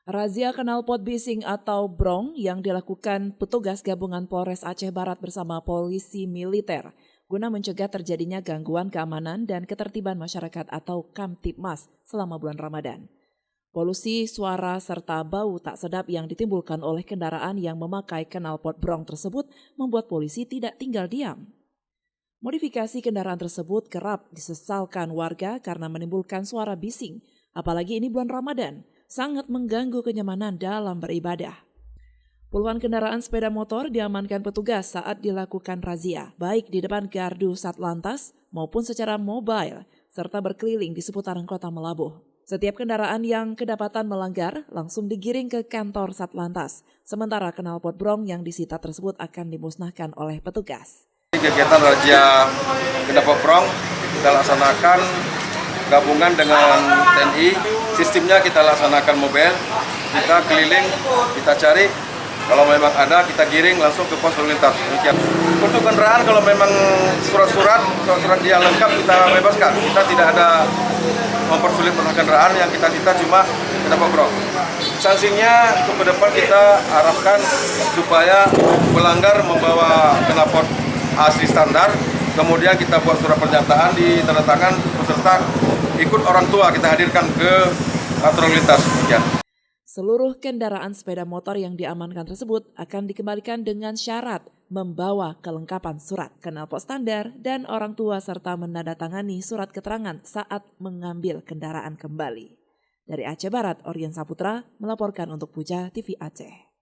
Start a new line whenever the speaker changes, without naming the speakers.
Razia knalpot bising atau brong yang dilakukan petugas gabungan Polres Aceh Barat bersama polisi militer guna mencegah terjadinya gangguan keamanan dan ketertiban masyarakat atau Kamtibmas selama bulan Ramadan. Polusi suara serta bau tak sedap yang ditimbulkan oleh kendaraan yang memakai knalpot brong tersebut membuat polisi tidak tinggal diam. Modifikasi kendaraan tersebut kerap disesalkan warga karena menimbulkan suara bising, apalagi ini bulan Ramadan, sangat mengganggu kenyamanan dalam beribadah. Puluhan kendaraan sepeda motor diamankan petugas saat dilakukan razia, baik di depan gardu Satlantas maupun secara mobile, serta berkeliling di seputaran kota Melabuh. Setiap kendaraan yang kedapatan melanggar langsung digiring ke kantor Satlantas, sementara knalpot brong yang disita tersebut akan dimusnahkan oleh petugas.
Kegiatan razia knalpot brong kita laksanakan gabungan dengan TNI. Sistemnya kita laksanakan mobile, kita keliling, kita cari. Kalau memang ada, kita giring langsung ke pos lalu lintas. Untuk kendaraan, kalau memang surat-surat yang lengkap kita bebaskan. Kita tidak ada mempersulit masalah kendaraan, yang kita cita cuma knalpot brong. Sanksinya untuk ke depan kita harapkan supaya pelanggar membawa knalpot asli standar, kemudian kita buat surat pernyataan di tanda tangan peserta, ikut orang tua kita hadirkan ke kantor lalu lintas.
Seluruh kendaraan sepeda motor yang diamankan tersebut akan dikembalikan dengan syarat membawa kelengkapan surat knalpot standar dan orang tua serta menandatangani surat keterangan saat mengambil kendaraan kembali. Dari Aceh Barat, Orien Saputra melaporkan untuk Puja TV Aceh.